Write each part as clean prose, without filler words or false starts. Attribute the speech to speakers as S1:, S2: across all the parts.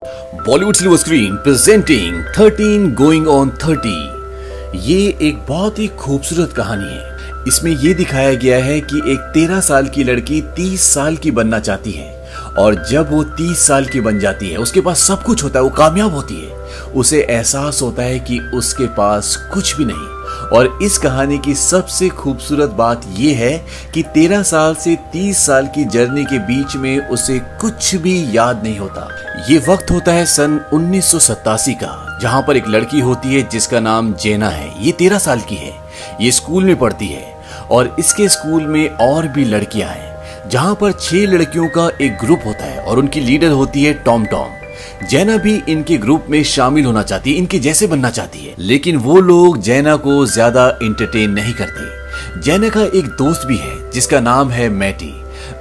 S1: Bollywood silver screen presenting 13 going on 30। ये एक बहुत ही खूबसूरत कहानी है। इसमें ये दिखाया गया है कि एक 13 साल की लड़की 30 साल की बनना चाहती है और जब वो 30 साल की बन जाती है, उसके पास सब कुछ होता है, वो कामयाब होती है, उसे एहसास होता है कि उसके पास कुछ भी नहीं। और इस कहानी की सबसे खूबसूरत बात यह है कि 13 साल से 30 साल की जर्नी के बीच में उसे कुछ भी याद नहीं होता। ये वक्त होता है सन 1987 का, जहां पर एक लड़की होती है जिसका नाम जेना है। ये 13 साल की है, ये स्कूल में पढ़ती है और इसके स्कूल में और भी लड़कियां हैं, जहां पर 6 लड़कियों का एक ग्रुप होता है और उनकी लीडर होती है टॉम टॉम। जेना भी इनके ग्रुप में शामिल होना चाहती है, इनके जैसे बनना चाहती है, लेकिन वो लोग जेना को ज्यादा एंटरटेन नहीं करते। जेना का एक दोस्त भी है जिसका नाम है मैटी।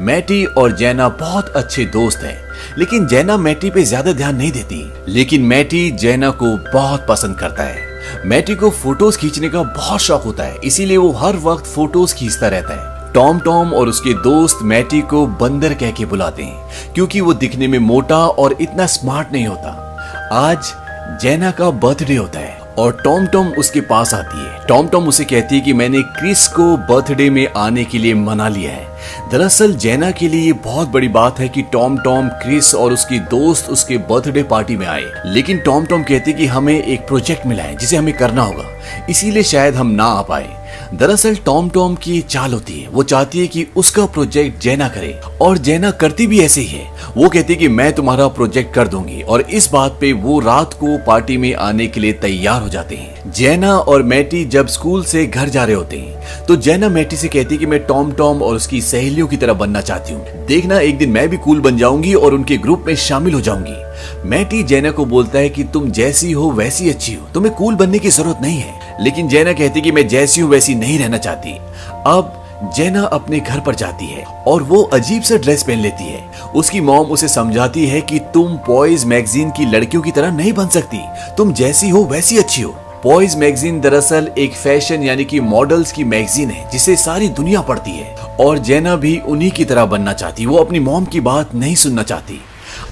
S1: मैटी और जेना बहुत अच्छे दोस्त हैं, लेकिन जेना मैटी पे ज्यादा ध्यान नहीं देती। लेकिन मैटी जेना को बहुत पसंद करता है। मैटी को फोटोज खींचने का बहुत शौक होता है, इसीलिए वो हर वक्त फोटोज खींचता रहता है। टॉम टॉम और उसके दोस्त मैटी को बंदर कह के बुलाते हैं, क्योंकि वो दिखने में मोटा और इतना स्मार्ट नहीं होता। आज जेना का बर्थडे होता है और टॉम टॉम उसके पास आती है। टॉम टॉम उसे कहती है कि मैंने क्रिस को बर्थडे में आने के लिए मना लिया है। दरअसल जेना के लिए ये बहुत बड़ी बात है कि टॉम टॉम, क्रिस और उसके दोस्त उसके बर्थडे पार्टी में आए, लेकिन टॉम टॉम कहती है कि हमें एक प्रोजेक्ट मिला है जिसे हमें करना होगा, इसीलिए शायद हम ना आ पाए। दरअसल टॉम टॉम की चाल होती है, वो चाहती है कि उसका प्रोजेक्ट जेना करे और जेना करती भी ऐसे ही है। वो कहती है कि मैं तुम्हारा प्रोजेक्ट कर दूंगी और इस बात पे वो रात को पार्टी में आने के लिए तैयार हो जाते हैं। जेना और मैटी जब स्कूल से घर जा रहे होते हैं तो जेना मैटी से कहती है कि मैं टॉम टॉम और उसकी सहेलियों की तरह बनना चाहती हूँ, देखना एक दिन मैं भी कूल बन जाऊंगी और उनके ग्रुप में शामिल हो जाऊंगी। मैटी जेना को बोलता है कि तुम जैसी हो वैसी अच्छी हो, तुम्हें कूल बनने की जरूरत नहीं है, लेकिन जेना कहती कि मैं जैसी हूँ वैसी नहीं रहना चाहती। अब जेना अपने घर पर जाती है और वो अजीब सा ड्रेस पहन लेती है। उसकी मॉम उसे समझाती है कि तुम पॉइज मैगजीन की लड़कियों की तरह नहीं बन सकती, तुम जैसी हो वैसी अच्छी हो। पॉइज मैगजीन दरअसल एक फैशन यानी कि मॉडल्स की मैगजीन है जिसे सारी दुनिया पढ़ती है और जेना भी उन्हीं की तरह बनना चाहती। वो अपनी मॉम की बात नहीं सुनना चाहती।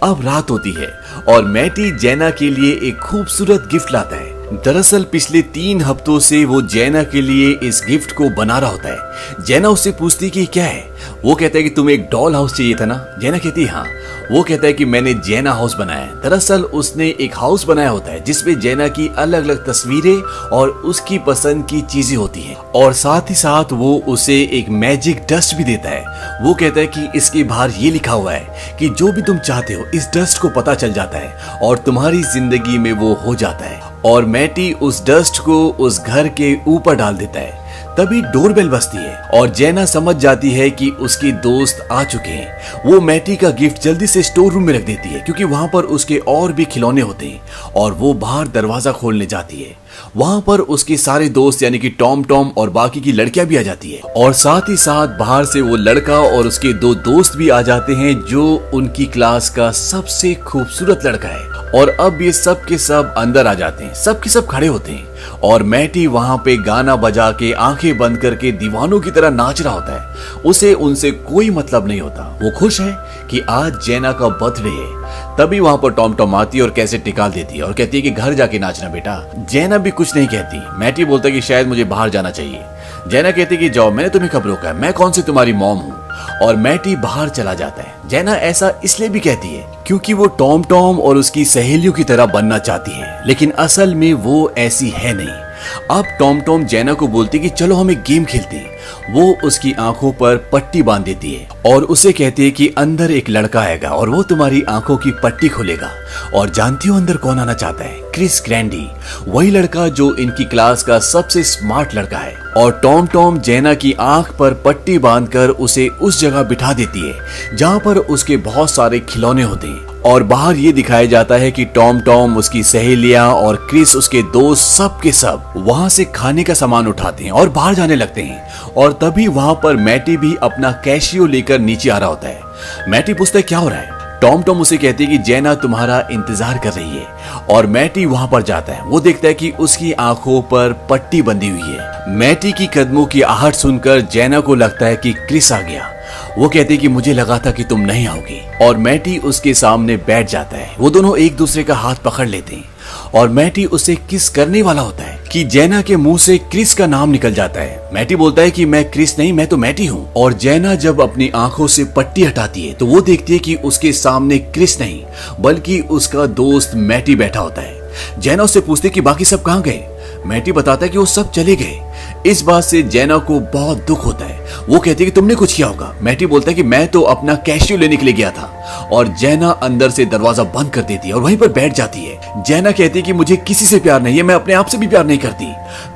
S1: अब रात होती है और मैटी जेना के लिए एक खूबसूरत गिफ्ट लाता है। दरअसल पिछले 3 हफ्तों से वो जेना के लिए इस गिफ्ट को बना रहा होता है। जेना उससे पूछती कि क्या है। वो कहता है कि तुम्हें एक डॉल हाउस चाहिए था ना। जेना कहती है हाँ। वो कहता है कि मैंने जेना हाउस बनाया है। दरअसल उसने एक हाउस बनाया होता है जिसमें जेना की अलग अलग तस्वीरें और उसकी पसंद की चीजें होती हैं और साथ ही साथ वो उसे एक मैजिक डस्ट भी देता है। वो कहता है कि इसके बाहर ये लिखा हुआ है कि जो भी तुम चाहते हो इस डस्ट को पता चल जाता है और तुम्हारी जिंदगी में वो हो जाता है। और मैटी उस डस्ट को उस घर के ऊपर डाल देता है। तभी डोरबेल बजती है और जेना समझ जाती है कि उसके दोस्त आ चुके हैं। वो मैटी का गिफ्ट जल्दी से स्टोर रूम में रख देती है क्योंकि वहां पर उसके और भी खिलौने होते हैं और वो बाहर दरवाजा खोलने जाती है। वहां पर उसके सारे दोस्त यानी कि टॉम टॉम और बाकी की लड़कियां भी आ जाती है और साथ ही साथ बाहर से वो लड़का और उसके 2 दोस्त भी आ जाते हैं जो उनकी क्लास का सबसे खूबसूरत लड़का है। और अब ये सब के सब अंदर आ जाते हैं, सब के सब खड़े होते हैं और मैटी वहां पे गाना बजा के आंखें बंद करके दीवानों की तरह नाच रहा होता है। उसे उनसे कोई मतलब नहीं होता। वो खुश है कि आज जेना का बर्थडे है। तभी वहां पर टॉम टॉम आती है और कैसे टिकाल देती है और कहती है कि घर जाके नाचना बेटा। जेना भी कुछ नहीं कहती। मैटी बोलता है कि शायद मुझे बाहर जाना चाहिए। जेना कहती है कि जाओ, मैंने तुम्हें कब रोका है, मैं कौन सी तुम्हारी मॉम हूँ। और मैटी बाहर चला जाता है। जेना ऐसा इसलिए भी कहती है क्योंकि वो टॉम टॉम और उसकी सहेलियों की तरह बनना चाहती है, लेकिन असल में वो ऐसी है नहीं। अब टॉम टॉम जेना को बोलती कि चलो हम एक गेम खेलते हैं। वो उसकी आंखों पर पट्टी बांध देती है और उसे कहती है कि अंदर एक लड़का आएगा और वो तुम्हारी आंखों की पट्टी खोलेगा। और जानती हो अंदर कौन आना चाहता है? क्रिस ग्रैंडी, वही लड़का जो इनकी क्लास का सबसे स्मार्ट लड़का है। और टॉम टॉम जेना की आंख पर पट्टी बांधकर उसे उस जगह बिठा देती है जहां पर उसके बहुत सारे खिलौने होते हैं और बाहर ये दिखाया जाता है कि टॉम टॉम, उसकी सहेलियां और क्रिस उसके दोस्त सब के सब वहां से खाने का सामान उठाते हैं और बाहर जाने लगते हैं। और तभी वहां पर मैटी भी अपना कैशियो लेकर नीचे आ रहा होता है। मैटी पूछता है क्या हो रहा है। टॉम टॉम उसे कहती है कि जेना तुम्हारा इंतजार कर रही है और मैटी वहां पर जाता है। वो देखता है कि उसकी आंखों पर पट्टी बंधी हुई है। मैटी की कदमों की आहट सुनकर जेना को लगता है कि क्रिस आ गया वो कहती है कि मुझे लगा था कि तुम नहीं आओगी, और मैटी उसके सामने बैठ जाता है। वो दोनों एक दूसरे का हाथ पकड़ लेते हैं और मैटी उसे किस करने वाला होता है कि जैना के मुंह से क्रिस का नाम निकल जाता है। मैटी बोलता है कि मैं क्रिस नहीं, मैं तो मैटी हूँ। और जैना जब अपनी आंखों से पट्टी हटाती है तो वो देखती है कि उसके सामने क्रिस नहीं बल्कि उसका दोस्त मैटी बैठा होता है। जैना उससे पूछती है कि बाकी सब कहाँ गए। मैटी बताता है कि वो सब चले गए। इस बात से जैना को बहुत दुख होता है। वो कहती है कि तुमने कुछ किया होगा। मैटी बोलता है कि मैं तो अपना कैशियो लेने के लिए गया था। और जैना अंदर से दरवाजा बंद कर देती है और वहीं पर बैठ जाती है। जैना कहती है कि मुझे किसी से प्यार नहीं है, मैं अपने आप से भी प्यार नहीं करती।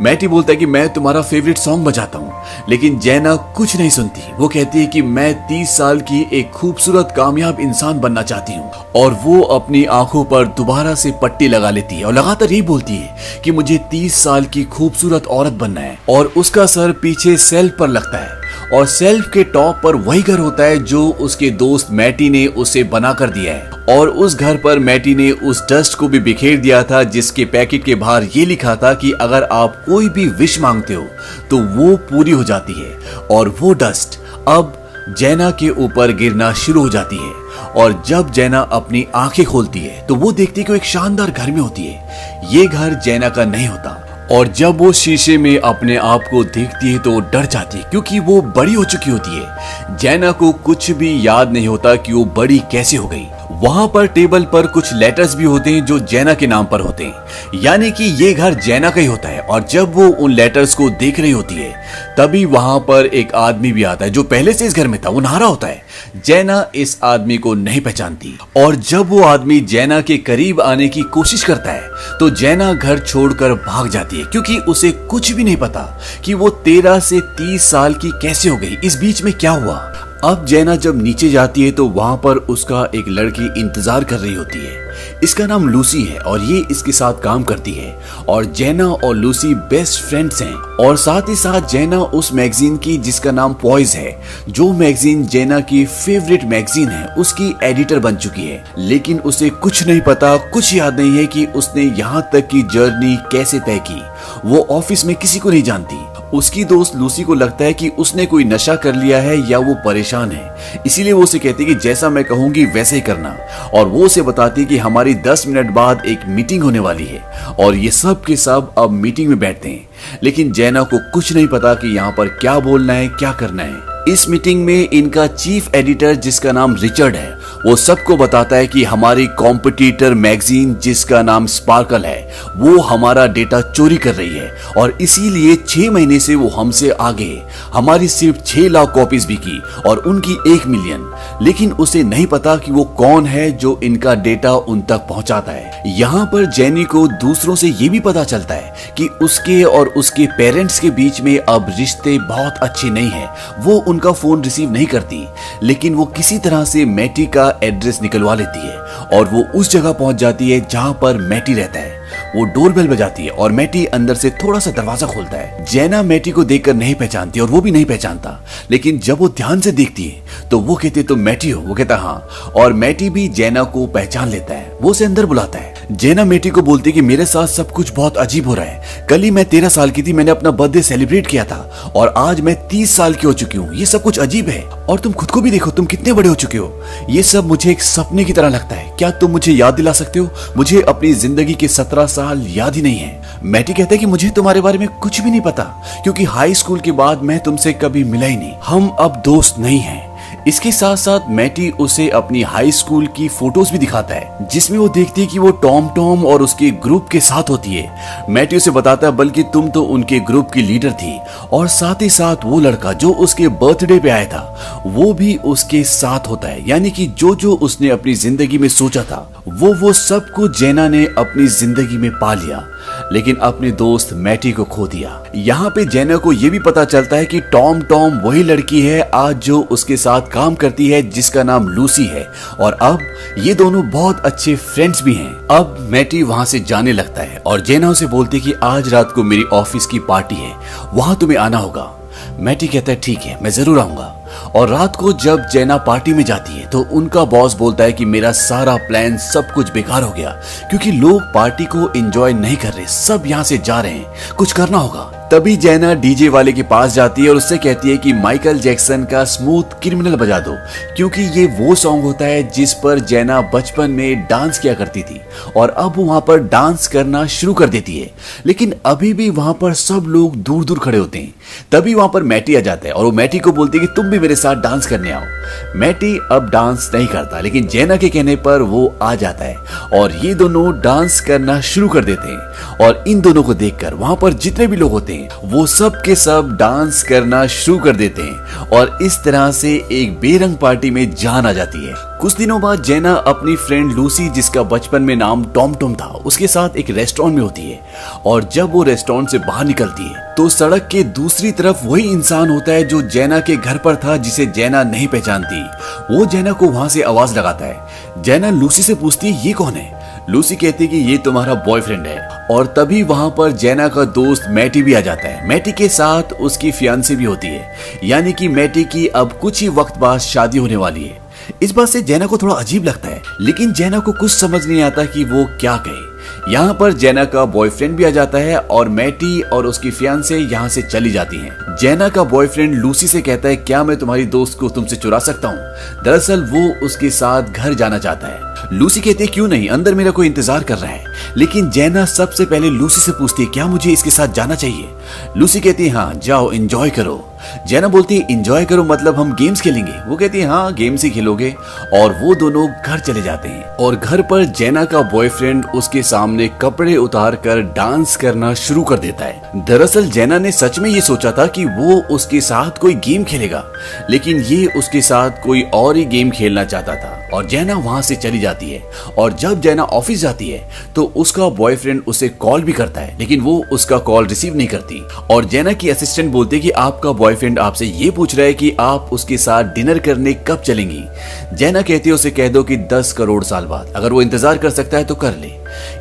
S1: मैटी बोलता है कि मैं तुम्हारा फेवरेट सॉन्ग बजाता हूँ, लेकिन जैना कुछ नहीं सुनती। वो कहती है कि मैं 30 साल की एक खूबसूरत कामयाब इंसान बनना चाहती हूँ। और वो अपनी आंखों पर दोबारा से पट्टी लगा लेती है और लगातार यही बोलती है कि मुझे 30 साल की खूबसूरत औरत बनना है। और उसका सर पीछे सेल्फ पर लगता है और सेल्फ के टॉप पर वही घर होता है जो उसके दोस्त मैटी ने उसे बना कर दिया है। और उस घर पर मैटी ने उस डस्ट को भी बिखेर दिया था जिसके पैकेट के बाहर ये लिखा था कि अगर आप कोई भी विश मांगते हो तो वो पूरी हो जाती है। और वो डस्ट अब जैना के ऊपर गिरना शुरू हो जाती है। और जब जैना अपनी आंखें खोलती है तो वो देखती है कि वो एक शानदार घर में होती है। ये घर जैना का नहीं होता। और जब वो शीशे में अपने आप को देखती है तो वो डर जाती है क्योंकि वो बड़ी हो चुकी होती है। जैना को कुछ भी याद नहीं होता कि वो बड़ी कैसे हो गई। वहां पर टेबल पर कुछ लेटर्स भी होते हैं जो जैना के नाम पर होते हैं, यानी कि ये घर जैना का ही होता है। और जब वो उन लेटर्स को देख रही होती है तभी वहां पर एक आदमी भी आता है जो पहले से इस घर में था। वो नहा रहा होता है। जैना इस आदमी को नहीं पहचानती और जब वो आदमी जैना के करीब आने की कोशिश करता है तो जैना घर छोड़कर भाग जाती है क्योंकि उसे कुछ भी नहीं पता कि वो 13 से 30 साल की कैसे हो गई, इस बीच में क्या हुआ। अब जैना जब नीचे जाती है तो वहां पर उसका एक लड़की इंतजार कर रही होती है। इसका नाम लूसी है और ये इसके साथ काम करती है। और जैना और लूसी बेस्ट फ्रेंड्स हैं। और साथ ही साथ जैना उस मैगजीन की जिसका नाम पॉइज है, जो मैगजीन जैना की फेवरेट मैगजीन है, उसकी एडिटर बन चुकी है। लेकिन उसे कुछ नहीं पता, कुछ याद नहीं है कि उसने यहाँ तक की जर्नी कैसे तय की। वो ऑफिस में किसी को नहीं जानती। उसकी दोस्त लूसी को लगता है कि उसने कोई नशा कर लिया है या वो परेशान है, इसीलिए वो उसे कहती है कि जैसा मैं कहूंगी वैसे ही करना। और वो उसे बताती है कि हमारी 10 मिनट बाद एक मीटिंग होने वाली है। और ये सब के सब अब मीटिंग में बैठते हैं, लेकिन जैना को कुछ नहीं पता कि यहाँ पर क्या बोलना है, क्या करना है। इस मीटिंग में इनका चीफ एडिटर जिसका नाम रिचर्ड है, वो सबको बताता है कि हमारी कॉम्पिटिटर मैगजीन जिसका नाम स्पार्कल है, वो हमारा डेटा चोरी कर रही है और इसीलिए 6 महीने से वो हमसे आगे है। हमारी सिर्फ 6 लाख कॉपीज बिकी और उनकी 1 मिलियन। लेकिन उसे नहीं पता कि वो कौन है जो इनका डेटा उन तक पहुंचाता है। यहाँ पर जैनी को दूसरों से ये भी पता चलता है कि उसके और उसके पेरेंट्स के बीच में अब रिश्ते बहुत अच्छे नहीं है। वो उनका फोन रिसीव नहीं करती, लेकिन वो किसी तरह से मैटी का एड्रेस निकलवा लेती है और वो उस जगह पहुंच जाती है जहां पर मैटी रहता है। वो डोरबेल बजाती है और मैटी अंदर से थोड़ा सा दरवाजा खोलता है। जैना मैटी को देखकर नहीं पहचानती और वो भी नहीं पहचानता, लेकिन जब वो ध्यान से देखती है तो वो कहती है तुम मैटी हो? वो कहता हाँ। और मैटी भी जैना को पहचान लेता है। वो उसे अंदर बुलाता है। जैना मैटी को बोलती है कि मेरे साथ सब कुछ बहुत अजीब हो रहा है। कल ही मैं 13 साल की थी, मैंने अपना बर्थडे सेलिब्रेट किया था और आज मैं 30 साल की हो चुकी हूँ। ये सब कुछ अजीब है और तुम खुद को भी देखो, तुम कितने बड़े हो चुके हो। ये सब मुझे एक सपने की तरह लगता है। क्या तुम मुझे याद दिला सकते हो? मुझे अपनी जिंदगी के 17 साल याद ही नहीं है। मैटी कहता है कि मुझे तुम्हारे बारे में कुछ भी नहीं पता क्योंकि हाई स्कूल के बाद मैं तुमसे कभी मिला ही नहीं। हम अब दोस्त नहीं हैं। इसके साथ साथ मैटी उसे अपनी हाई स्कूल की फोटोज भी दिखाता है जिसमें वो देखती है कि वो टॉम और उसके ग्रुप के साथ होती है। मैटी उसे बताता है बल्कि तुम तो उनके ग्रुप की लीडर थी। और साथ ही साथ वो लड़का जो उसके बर्थडे पे आया था वो भी उसके साथ होता है। यानी कि जो जो उसने अपनी जिंदगी में सोचा था वो सब कुछ जैना ने अपनी जिंदगी में पा लिया, लेकिन अपने दोस्त मैटी को खो दिया। यहाँ पे जैना को ये भी पता चलता है कि टॉम वही लड़की है आज जो उसके साथ काम करती है जिसका नाम लूसी है। और अब ये दोनों बहुत अच्छे फ्रेंड्स भी हैं। अब मैटी वहां से जाने लगता है और जैना उसे बोलती है कि आज रात को मेरी ऑफिस की पार्टी है, वहां तुम्हें आना होगा। मैटी कहता है ठीक है, मैं जरूर आऊंगा। और रात को जब जैना पार्टी में जाती है तो उनका बॉस बोलता है कि मेरा सारा प्लान सब कुछ बेकार हो गया क्योंकि लोग पार्टी को एंजॉय नहीं कर रहे, सब यहाँ से जा रहे हैं, कुछ करना होगा। तभी जैना डीजे वाले के पास जाती है और उससे कहती है कि माइकल जैक्सन का स्मूथ क्रिमिनल बजा दो, क्योंकि ये वो सॉन्ग होता है जिस पर जैना बचपन में डांस किया करती थी और अब वहां पर डांस करना शुरू कर देती है। लेकिन अभी भी वहां पर सब लोग दूर दूर खड़े होते हैं। तभी वहां पर मैटी आ जाता है और वो मैटी को बोलती है कि तुम भी मेरे साथ डांस करने आओ। मैटी अब डांस नहीं करता, लेकिन जैना के कहने पर वो आ जाता है और ये दोनों डांस करना शुरू कर देते हैं। और इन दोनों को देखकर वहां पर जितने भी लोग होते हैं वो सब के सब डांस करना शुरू कर देते हैं और इस तरह से एक बेरंग पार्टी में जान आ जाती है। कुछ दिनों बाद जैना अपनी फ्रेंड लूसी, जिसका बचपन में नाम टॉम टॉम था, उसके साथ एक रेस्टोरेंट में होती है और जब वो रेस्टोरेंट से बाहर निकलती है तो सड़क के दूसरी तरफ वही इंसान होता है जो जैना के घर पर था, जिसे जैना नहीं पहचानती। वो जैना को वहां से आवाज लगाता है। जैना लूसी से पूछती है ये कौन है। लूसी कहती है कि ये तुम्हारा बॉयफ्रेंड है। और तभी वहां पर जैना का दोस्त मैटी भी आ जाता है। मैटी के साथ उसकी फियांसी भी होती है, यानी कि मैटी की अब कुछ ही वक्त बाद शादी होने वाली है। इस बात से जैना को थोड़ा अजीब लगता है, लेकिन जैना को कुछ समझ नहीं आता कि वो क्या कहे। यहाँ पर जैना का बॉयफ्रेंड भी आ जाता है और मैटी और उसकी फियांसे यहाँ से चली जाती हैं। जैना का बॉयफ्रेंड लूसी से कहता है क्या मैं तुम्हारी दोस्त को तुमसे चुरा सकता हूँ। दरअसल वो उसके साथ घर जाना चाहता है। लूसी कहती है क्यों नहीं, अंदर मेरा कोई इंतजार कर रहा है। लेकिन जैना सबसे पहले लूसी से पूछती है क्या मुझे इसके साथ जाना चाहिए। लूसी कहती है हाँ जाओ एंजॉय करो। जैना बोलती है एंजॉय करो मतलब हम गेम्स खेलेंगे। वो कहती है हाँ गेम्स ही खेलोगे। और वो दोनों घर चले जाते हैं और घर पर जैना का बॉयफ्रेंड उसके सामने कपड़े उतार कर डांस करना शुरू कर देता है। दरअसल जैना ने सच में ये सोचा था कि वो उसके साथ कोई गेम खेलेगा, लेकिन ये उसके साथ कोई और ही गेम खेलना चाहता था और जैना वहां से चली जाती है। और जब जैना ऑफिस जाती है तो उसका बॉयफ्रेंड उसे कॉल भी करता है, लेकिन वो उसका कॉल रिसीव नहीं करती। और जैना की असिस्टेंट बोलती है कि आपका बॉयफ्रेंड आपसे ये पूछ रहा है कि आप उसके साथ डिनर करने कब चलेंगी। जैना कहती है उसे कह दो कि 10 करोड़ साल बाद, अगर वो इंतजार कर सकता है तो कर ले।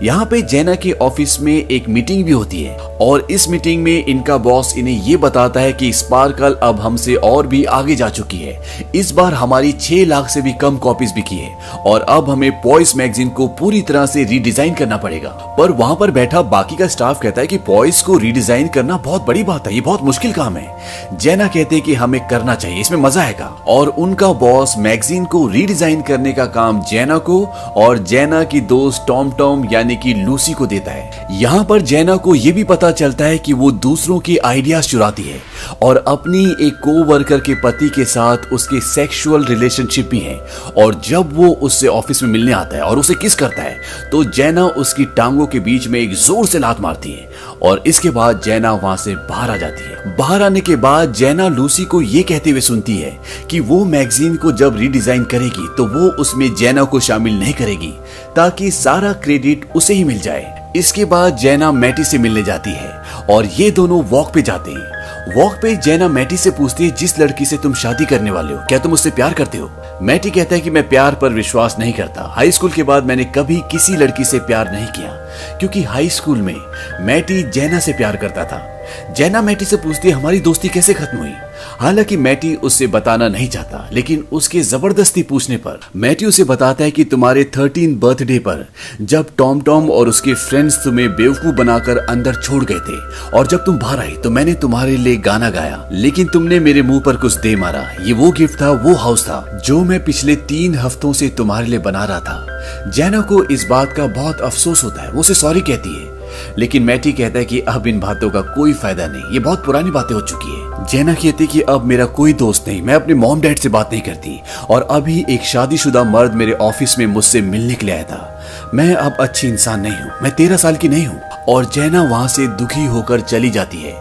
S1: यहाँ पे जैना के ऑफिस में एक मीटिंग भी होती है और इस मीटिंग में इनका बॉस इन्हें ये बताता है कि स्पार्कल अब हमसे और भी आगे जा चुकी है। इस बार हमारी 6 लाख से भी कम कॉपीज बिकी है और अब हमें पॉइस मैगजीन को पूरी तरह से रीडिजाइन करना पड़ेगा। पर वहां पर बैठा बाकी का स्टाफ कहता है कि पॉइस को रीडिजाइन करना बहुत बड़ी बात है, ये बहुत मुश्किल काम है। जैना कहते हैं कि हमें करना चाहिए, इसमें मजा आएगा। और उनका बॉस मैगजीन को रीडिजाइन करने का काम जैना को और जैना की दोस्त टॉम टॉम यानी कि लूसी को देता है। यहाँ पर जैना को यह भी पता चलता है कि वो दूसरों की आइडियाज चुराती है और अपनी एक कोवर्कर के पति के साथ उसके सेक्सुअल रिलेशनशिप भी है। और जब वो उससे ऑफिस में मिलने आता है और उसे किस करता है तो जैना उसकी टांगों के बीच में एक जोर से लात मारती है और इसके बाद जैना वहां से बाहर आ जाती है। बाहर आने के बाद जैना लूसी को ये कहते हुए सुनती है कि वो मैगजीन को जब रीडिजाइन करेगी तो वो उसमें जैना को शामिल नहीं करेगी ताकि सारा क्रेडिट उसे ही मिल जाए। इसके बाद जैना मैटी से मिलने जाती है और ये दोनों वॉक पे जाते हैं। वॉक पे जैना मैटी से पूछती है जिस लड़की से तुम शादी करने वाले हो क्या तुम उससे प्यार करते हो। मैटी कहता है कि मैं प्यार पर विश्वास नहीं करता। हाई स्कूल के बाद मैंने कभी किसी लड़की से प्यार नहीं किया, क्योंकि हाई स्कूल में मैटी जैना से प्यार करता था। जैना मैटी से पूछती है हमारी दोस्ती कैसे खत्म हुई। हालांकि मैटी उससे बताना नहीं चाहता, लेकिन उसके जबरदस्ती पूछने पर मैटी उसे बताता है कि तुम्हारे 13 बर्थडे पर जब टॉम टॉम और उसके फ्रेंड्स तुम्हें बेवकूफ बनाकर अंदर छोड़ गए थे और जब तुम बाहर आई तो मैंने तुम्हारे लिए गाना गाया, लेकिन तुमने मेरे मुंह पर कुछ दे मारा। ये वो गिफ्ट था, वो हाउस था जो मैं पिछले 3 हफ्तों से तुम्हारे लिए बना रहा था। जैना को इस बात का बहुत अफसोस होता है, वो उसे सॉरी कहती है, लेकिन मैटी कहता है कि अब इन बातों का कोई फायदा नहीं, ये बहुत पुरानी बातें हो चुकी है। जैना कहती कि अब मेरा कोई दोस्त नहीं, मैं अपने मॉम डैड से बात नहीं करती और अभी एक शादीशुदा मर्द मेरे ऑफिस में मुझसे मिलने के लिए आया था। मैं अब अच्छी इंसान नहीं हूँ, मैं 13 साल की नहीं हूँ। और जैना वहां से दुखी होकर चली जाती है।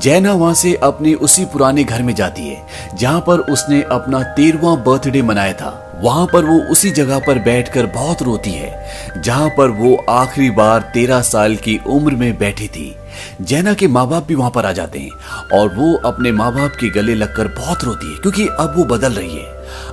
S1: जैना वहां से अपने उसी पुराने घर में जाती है जहां पर उसने अपना 13वां बर्थडे मनाया था। वहां पर वो उसी जगह पर बैठकर बहुत रोती है जहां पर वो आखिरी बार 13 साल की उम्र में बैठी थी। जैना के माँ बाप भी वहां पर आ जाते हैं और वो अपने माँ बाप के गले लगकर बहुत रोती है क्योंकि अब वो बदल रही है।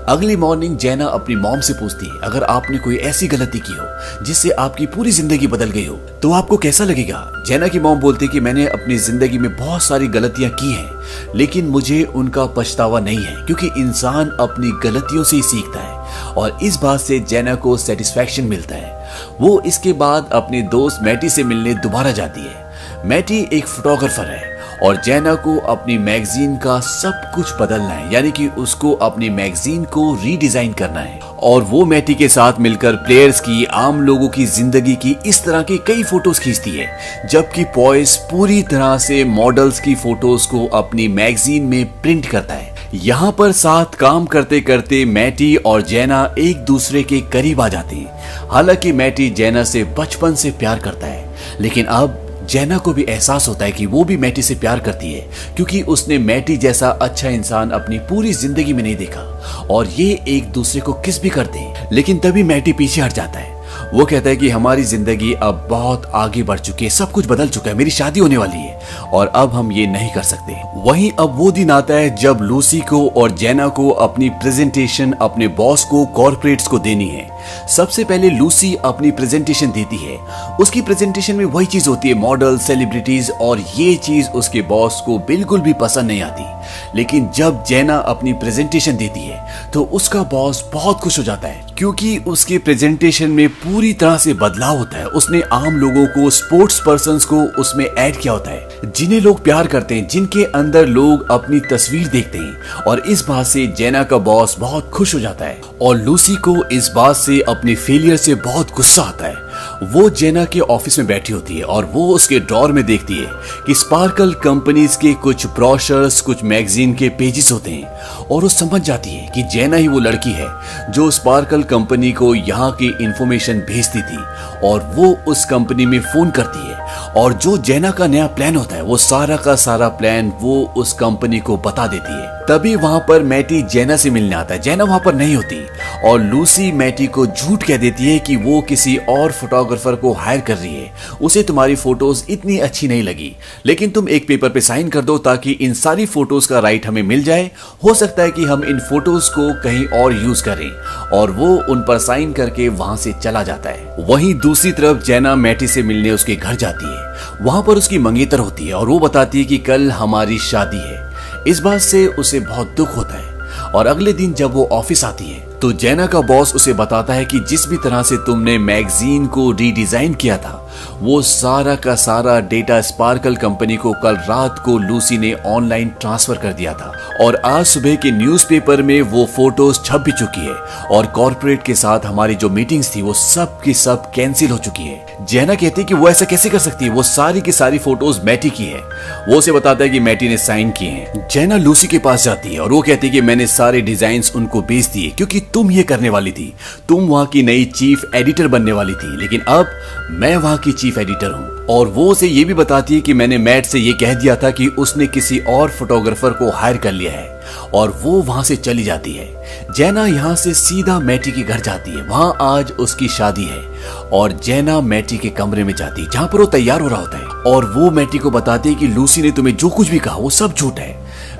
S1: अगली मॉर्निंग जैना अपनी मॉम से पूछती है अगर आपने कोई ऐसी गलती की हो जिससे आपकी पूरी जिंदगी बदल गई हो तो आपको कैसा लगेगा। जैना की मॉम बोलती है कि मैंने अपनी जिंदगी में बहुत सारी गलतियां की हैं, लेकिन मुझे उनका पछतावा नहीं है क्योंकि इंसान अपनी गलतियों से ही सीखता है। और इस बात से जैना को सेटिस्फैक्शन मिलता है। वो इसके बाद अपने दोस्त मैटी से मिलने दोबारा जाती है। मैटी एक फोटोग्राफर है और जेना को अपनी मैगजीन का सब कुछ बदलना है, यानी कि उसको अपनी मैगजीन को रीडिजाइन करना है। और वो मैटी के साथ मिलकर प्लेयर्स की, आम लोगों की जिंदगी की इस तरह की कई फोटोज खींचती है, जबकि पॉइस पूरी तरह से मॉडल्स की फोटोज को अपनी मैगजीन में प्रिंट करता है। यहाँ पर साथ काम करते करते मैटी और जेना एक दूसरे के करीब आ जाते हैं। हालांकि मैटी जेना से बचपन से प्यार करता है, लेकिन अब जेना को भी एहसास होता है कि वो भी मैटी से प्यार करती है, क्योंकि उसने मैटी जैसा अच्छा इंसान अपनी पूरी जिंदगी में नहीं देखा। और ये एक दूसरे को किस भी करते हैं, लेकिन तभी मैटी पीछे हट जाता है। वो कहता है कि हमारी जिंदगी अब बहुत आगे बढ़ चुकी है, सब कुछ बदल चुका है, मेरी शादी होने वाली है और अब हम ये नहीं कर सकते। वहीं अब वो दिन आता है जब लूसी को और जेना को अपनी प्रेजेंटेशन अपने बॉस को, कॉर्पोरेट्स को देनी है। सबसे पहले लूसी अपनी प्रेजेंटेशन देती है। उसकी प्रेजेंटेशन में वही चीज होती है, मॉडल, सेलिब्रिटीज, और ये चीज उसके बॉस को बिल्कुल भी पसंद नहीं आती। लेकिन जब जेना अपनी प्रेजेंटेशन देती है तो उसका बॉस बहुत खुश हो जाता है, क्योंकि उसके प्रेजेंटेशन में पूरी तरह से बदलाव होता है। उसने आम लोगों को, स्पोर्ट्स पर्सन्स को उसमें ऐड किया होता है, जिन्हें लोग प्यार करते हैं, जिनके अंदर लोग अपनी तस्वीर देखते हैं। और इस बात से जेना का बॉस बहुत खुश हो जाता है और लूसी को इस बात से, अपने फेलियर से बहुत गुस्सा आता है। वो जेना के ऑफिस में बैठी होती है और वो उसके ड्रॉर में देखती है कि स्पार्कल कंपनीज के कुछ ब्रोशर्स, कुछ मैगजीन के पेजेस होते हैं, और वो समझ जाती है कि जेना ही वो लड़की है जो स्पार्कल कंपनी को यहाँ की इंफॉर्मेशन भेजती थी। और वो उस कंपनी में फोन करती है और जो जेना का नया प्लान होता है, वो सारा का सारा प्लान वो उस कंपनी को बता देती है। तभी वहां पर मैटी जेना से मिलने आता है। जेना वहां पर नहीं होती और लूसी मैटी को झूठ कह देती है कि वो किसी और फोटोग्राफर को हायर कर रही है, उसे तुम्हारी फोटोज इतनी अच्छी नहीं लगी, लेकिन तुम एक पेपर पे साइन कर दो ताकि इन सारी फोटोज का राइट हमें मिल जाए। हो सकता है कि हम इन फोटोज को कहीं और यूज करें। और वो उन पर साइन करके वहां से चला जाता है। वहीं दूसरी तरफ जेना मैटी से मिलने उसके घर जाती है। वहां पर उसकी मंगेतर होती है और वो बताती है कि कल हमारी शादी है। इस बात से उसे बहुत दुख होता है। और अगले दिन जब वो ऑफिस आती है तो जेना का बॉस उसे बताता है कि जिस भी तरह से तुमने मैगजीन को रीडिजाइन किया था, वो सारा का सारा डेटा स्पार्कल कंपनी को कल रात को लूसी ने ऑनलाइन ट्रांसफर कर दिया था। और आज सुबह के न्यूज़पेपर में वो फोटोज छप भी चुकी है और कॉर्पोरेट के साथ हमारी जो मीटिंग्स थी वो सब की सब कैंसिल हो चुकी है। जेना कहती है कि वो ऐसा कैसे कर सकती है, वो सारी की सारी फोटोज मैटी की है। वो उसे बताता है कि मैटी ने साइन किए हैं। जेना लूसी के पास जाती है और वो कहती है कि मैंने सारे डिजाइन्स उनको बेच दिए, क्योंकि तुम ये करने वाली थी, तुम वहां की नई चीफ एडिटर बनने वाली थी, लेकिन अब मैं वहां की चीफ एडिटर हूं। और वो उसे ये भी बताती है कि मैंने मैट से ये कह दिया था कि उसने किसी और फोटोग्राफर को हायर कर लिया है, और वो वहां से चली जाती है। जेना यहाँ से सीधा मैटी के घर जाती है। वहां आज उसकी शादी है और जेना मैटी के कमरे में जाती है जहां पर वो तैयार हो रहा होता है। और वो मैटी को बताती है कि लूसी ने तुम्हें जो कुछ भी कहा वो सब झूठ है।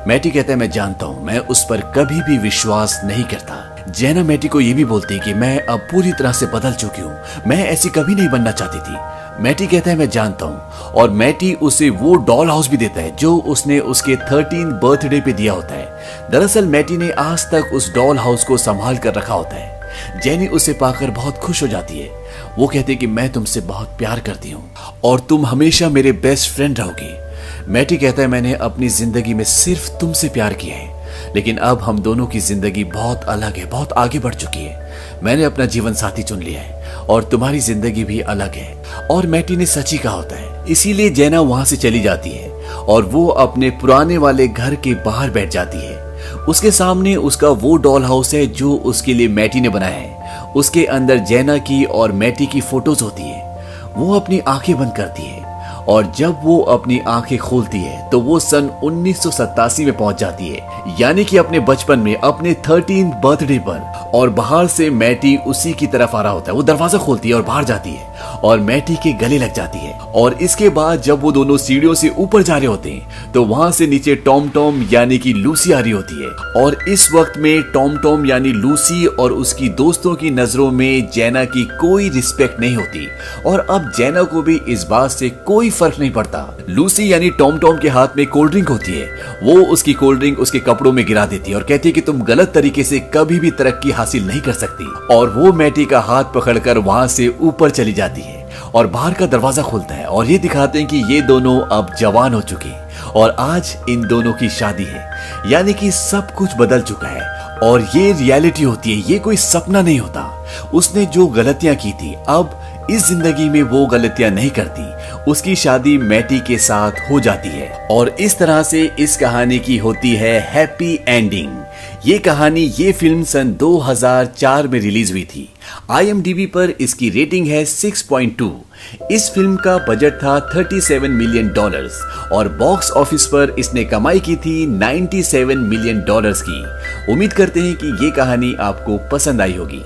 S1: मैटी कहता है मैं जानता हूं, मैं उस पर कभी भी विश्वास नहीं करता। जेना मैटी को ये भी बोलती है कि मैं अब पूरी तरह से बदल चुकी हूँ, मैं ऐसी कभी नहीं बनना चाहती थी। मैटी कहता है मैं जानता हूँ, और मैटी उसे वो डॉल हाउस भी देता है जो उसने उसके 13 बर्थडे पे दिया होता है। दरअसल मैटी ने आज तक उस डॉल हाउस को संभाल कर रखा होता है। जेनी उसे पाकर बहुत खुश हो जाती है। वो कहती है कि मैं तुमसे बहुत प्यार करती हूँ और तुम हमेशा मेरे बेस्ट फ्रेंड रहोगी। मैटी कहता है मैंने अपनी जिंदगी में सिर्फ तुमसे प्यार किया है, लेकिन अब हम दोनों की जिंदगी बहुत अलग है, बहुत आगे बढ़ चुकी है। मैंने अपना जीवन साथी चुन लिया है और तुम्हारी जिंदगी भी अलग है। और मैटी ने सच ही कहा होता है, इसीलिए जेना वहां से चली जाती है और वो अपने पुराने वाले घर के बाहर बैठ जाती है। उसके सामने उसका वो डॉल हाउस है जो उसके लिए मैटी ने बनाया है। उसके अंदर जेना की और मैटी की फोटोज होती है। वो अपनी आंखें बंद करती है और जब वो अपनी आंखें खोलती है तो वो सन 1987 में पहुंच जाती है, यानी कि अपने बचपन में, अपने 13 बर्थडे पर। और बाहर से मैटी उसी की तरफ आ रहा होता है। वो दरवाजा खोलती है और बाहर जाती है और मैटी के गले लग जाती है। और इसके बाद जब वो दोनों सीढ़ियों से ऊपर जा रहे होते हैं तो वहां से नीचे टॉम टॉम यानी कि लूसी आ रही होती है। और इस वक्त में टॉम टॉम यानी लूसी और उसकी दोस्तों की नजरों में जेना की कोई रिस्पेक्ट नहीं होती। और अब जेना को भी इस बात से कोई फर्क नहीं पड़ता। लूसी यानी टॉम टॉम के हाथ में कोल्ड ड्रिंक होती है। वो उसकी कोल्ड ड्रिंक उसके कपड़ों में गिरा देती है और कहती है कि तुम गलत तरीके से कभी भी तरक्की हासिल नहीं कर सकती। और वो मैटी का हाथ पकड़कर वहां से ऊपर चली जाती है। और बाहर का दरवाजा खुलता है और ये दिखाते हैं कि ये दोनों अब जवान हो चुके हैं और आज इन दोनों की शादी है। यानी कि सब कुछ बदल चुका है और ये रियलिटी होती है, ये कोई सपना नहीं होता। उसने जो गलतियां की थी अब इस जिंदगी में वो गलतियां नहीं करती। उसकी शादी मैटी के साथ हो जाती है और इस तरह से इस कहानी की होती है हैप्पी एंडिंग। ये फिल्म सन 2004 में रिलीज हुई थी। IMDb पर इसकी रेटिंग है 6.2। इस फिल्म का बजट था $37 मिलियन और बॉक्स ऑफिस पर इसने कमाई की थी $97 मिलियन की। उम्मीद करते हैं कि ये कहानी आपको पसंद आई होगी।